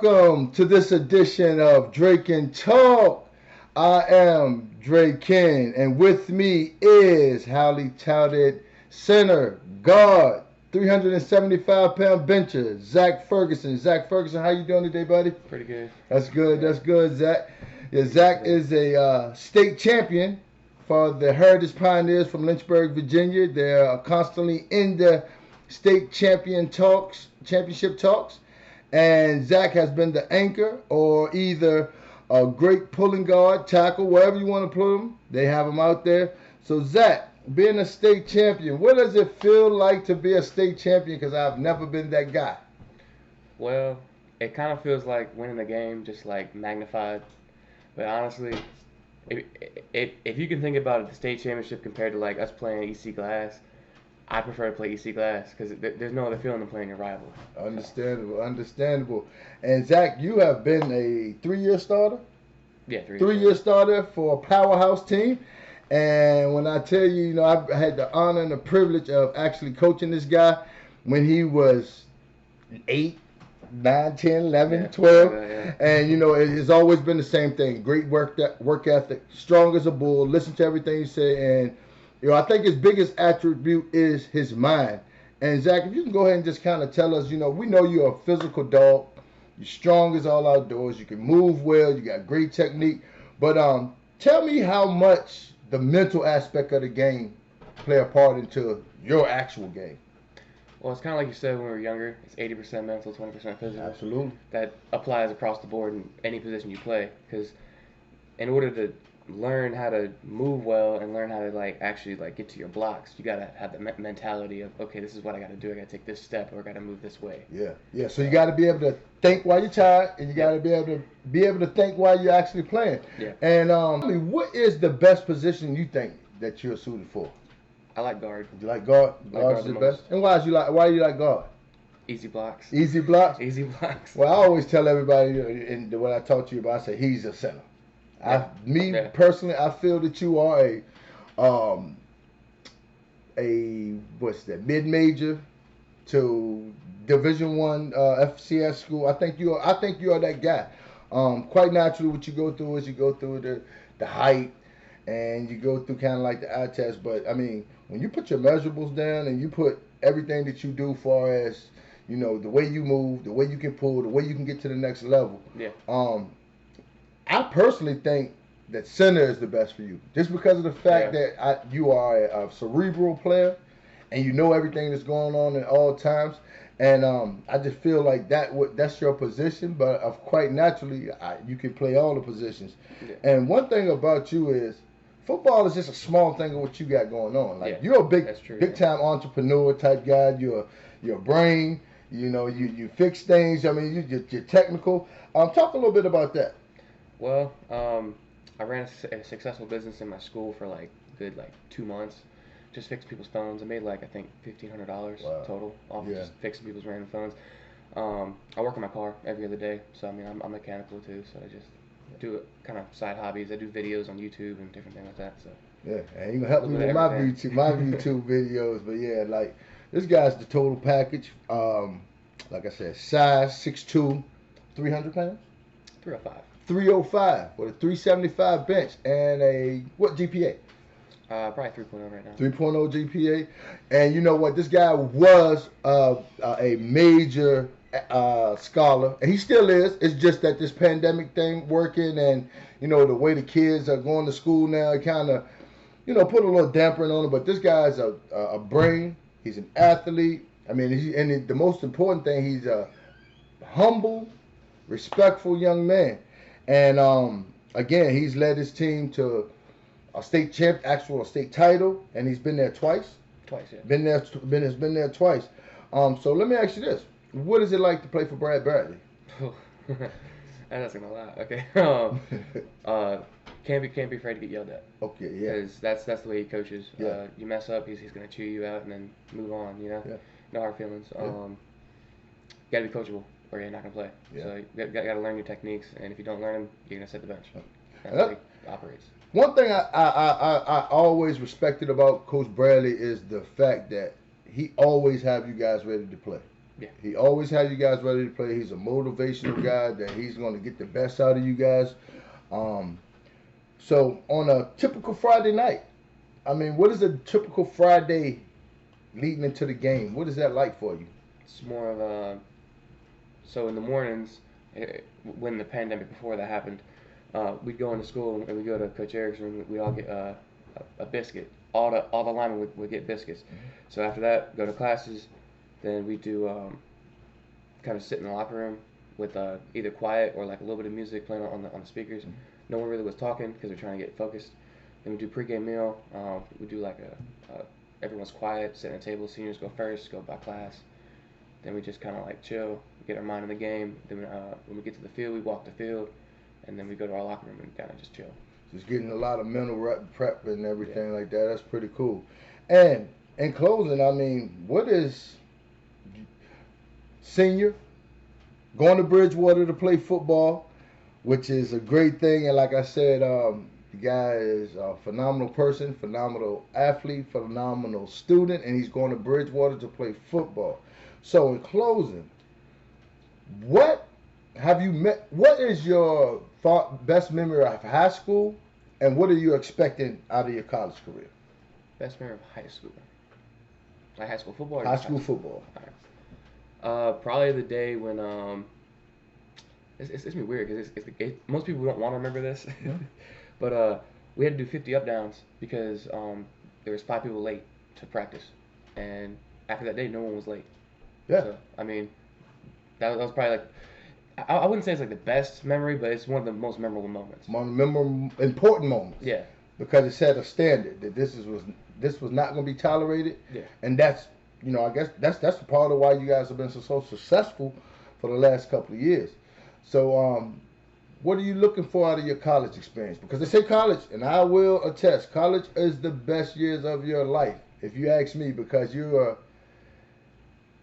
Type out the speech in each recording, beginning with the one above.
welcome to this edition of DreKen Talk. I am DreKen, and with me is highly touted center, guard, 375-pound bencher, Zack Ferguson. Zack Ferguson, how you doing today, buddy? Pretty good. That's good. That's good, Zack. Yeah, Zack is a state champion for the Heritage Pioneers from Lynchburg, Virginia. They're constantly in the state championship talks. And Zack has been the anchor or either a great pulling guard, tackle, wherever you want to put him. They have him out there. So, Zack, being a state champion, what does it feel like to be a state champion? Because I've never been that guy. Well, it kind of feels like winning the game, just like magnified. But honestly, if you can think about it, the state championship compared to like us playing EC Glass, I prefer to play EC Glass because there's no other feeling than playing your rival. Understandable. And Zack, you have been a 3-year starter? Yeah, 3 years. 3-year starter for a powerhouse team. And when I tell you, I had the honor and the privilege of actually coaching this guy when he was 8, 9, 10, 11, 12. Yeah. And, it's always been the same thing. Great work ethic, strong as a bull, listen to everything you say. And, I think his biggest attribute is his mind. And, Zack, if you can go ahead and just kind of tell us, we know you're a physical dog. You're strong as all outdoors. You can move well. You got great technique. But tell me how much the mental aspect of the game play a part into your actual game. Well, it's kind of like you said when we were younger. It's 80% mental, 20% physical. Absolutely. That applies across the board in any position you play. Because in order to learn how to move well and learn how to actually get to your blocks, you gotta have the mentality of, okay, this is what I gotta do. I gotta take this step, or I gotta move this way. Yeah. So you gotta be able to think while you're tired, and you gotta be able to think while you're actually playing. Yeah. And what is the best position you think that you're suited for? I like guard. You like guard? Guard's the best. And why do you like guard? Easy blocks. Easy blocks. Easy blocks. Well, I always tell everybody, and when I talk to you about, I say he's a center. Personally, I feel that you are a mid-major to Division-1 FCS school. I think you are that guy. Quite naturally, what you go through is you go through the height, and you go through kind of like the eye test. But I mean, when you put your measurables down and you put everything that you do, far as the way you move, the way you can pull, the way you can get to the next level. Yeah. I personally think that center is the best for you, just because of the fact that you are a cerebral player, and you know everything that's going on at all times. And I just feel like that's your position, but quite naturally, you can play all the positions. Yeah. And one thing about you is, football is just a small thing of what you got going on. You're a big time entrepreneur type guy. You're a brain. You fix things. I mean, you're technical. Talk a little bit about that. Well, I ran a successful business in my school for good 2 months. Just fixed people's phones. I made I think $1,500 total off just fixing people's random phones. I work on my car every other day, so I mean I'm mechanical too. So I just do kind of side hobbies. I do videos on YouTube and different things like that. So yeah, and you gonna help me with my YouTube videos. But yeah, this guy's the total package. Like I said, size 6'2", 300 pounds. 305. 305 with a 375 bench and what GPA? Probably 3.0 right now. 3.0 GPA. And you know what? This guy was a major scholar, and he still is. It's just that this pandemic thing working, and the way the kids are going to school now, it kind of put a little damper on it. But this guy's a brain. He's an athlete. I mean, the most important thing, he's a humble, respectful young man. And again, he's led his team to a state title, and he's been there twice. Twice, yeah. Been there twice. So let me ask you this: what is it like to play for Brad Bradley? That's gonna lie. Okay. Can't be afraid to get yelled at. Okay, yeah. Because that's the way he coaches. Yeah. You mess up, he's gonna chew you out and then move on. Yeah. No hard feelings. Yeah. You gotta be coachable, or you're not gonna play. Yeah. So you gotta learn your techniques, and if you don't learn them, you're gonna sit the bench. That's how he operates. One thing I always respected about Coach Bradley is the fact that he always have you guys ready to play. Yeah. He always has you guys ready to play. He's a motivational guy that he's going to get the best out of you guys. So on a typical Friday night, I mean, what is a typical Friday leading into the game? What is that like for you? It's more of a, so in the mornings, when the pandemic, before that happened, we'd go into school and we'd go to Coach Eric's room. We'd all get a biscuit. All the linemen would get biscuits. Mm-hmm. So after that, go to classes. Then we do kind of sit in the locker room with either quiet or like a little bit of music playing on the speakers. Mm-hmm. No one really was talking because we're trying to get focused. Then we do pregame meal. We do like everyone's quiet, sit at a table. Seniors go first, go by class. Then we just kind of like chill, get our mind in the game. Then when we get to the field, we walk the field, and then we go to our locker room and kind of just chill. Just getting a lot of mental prep and everything like that. That's pretty cool. And in closing, I mean, what is senior going to Bridgewater to play football, which is a great thing. And like I said, the guy is a phenomenal person, phenomenal athlete, phenomenal student, and he's going to Bridgewater to play football. So in closing, what have you met? What is your best memory of high school, and what are you expecting out of your college career? Best memory of high school, like high school football. Or high school football. All right. Probably the day when it's gonna be weird because most people don't want to remember this, yeah. But we had to do 50 up downs because there was 5 people late to practice, and after that day, no one was late. Yeah. So, I mean, that was probably like, I wouldn't say it's like the best memory, but it's one of the most memorable moments. Important moments. Yeah. Because it set a standard that this was not going to be tolerated. Yeah. And that's, I guess that's the part of why you guys have been so successful for the last couple of years. So, what are you looking for out of your college experience? Because they say college, and I will attest, college is the best years of your life, if you ask me, because you are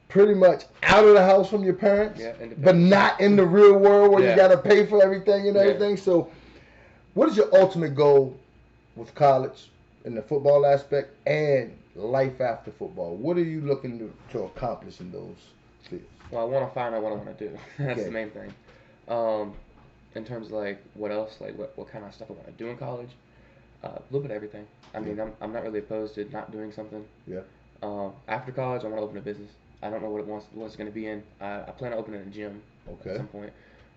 pretty much out of the house from your parents, but not in the real world where you got to pay for everything and everything. So what is your ultimate goal with college in the football aspect and life after football? What are you looking to accomplish in those fields? Well, I want to find out what I want to do. That's the main thing. In terms of like what else, like what kind of stuff I want to do in college, a little bit of everything. I mean, I'm not really opposed to not doing something. Yeah. After college, I want to open a business. I don't know what it's going to be in. I plan on opening a gym at some point.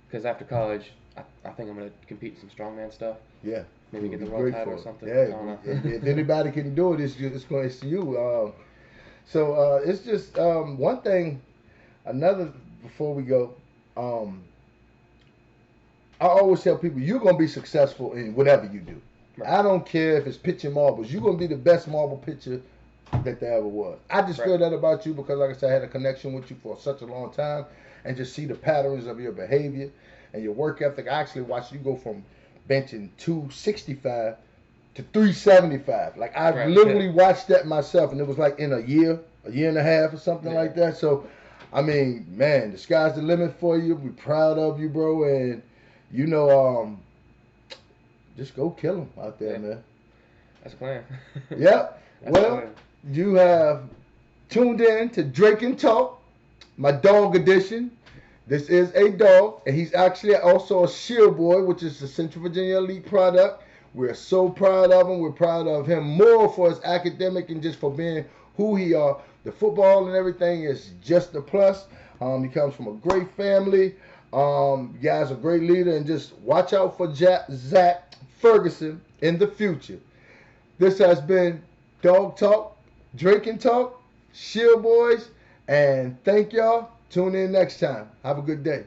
Because after college, I think I'm going to compete in some strongman stuff. Yeah. Maybe get the world title or something. Yeah. I don't know. If anybody can do it, it's you. So it's just one thing. Another before we go. I always tell people you're going to be successful in whatever you do. Right. I don't care if it's pitching marbles. You're going to be the best marble pitcher that there ever was. I just feel that about you because, like I said, I had a connection with you for such a long time, and just see the patterns of your behavior and your work ethic. I actually watched you go from benching 265 to 375. Like I literally watched that myself, and it was like in a year and a half or something like that. So, I mean, man, the sky's the limit for you. We're proud of you, bro, and just go kill them out there, man. That's a plan. Yep. Well, you have tuned in to DreKen Talk, my DAWG edition. This is a dog, and he's actually also a Shield Boy, which is the Central Virginia Elite product. We're so proud of him. We're proud of him more for his academic and just for being who he are. The football and everything is just a plus. He comes from a great family. You guys are a great leader, and just watch out for Zack Ferguson in the future. This has been DAWG Talk, DreKen Talk, Shield Boys, and thank y'all. Tune in next time. Have a good day.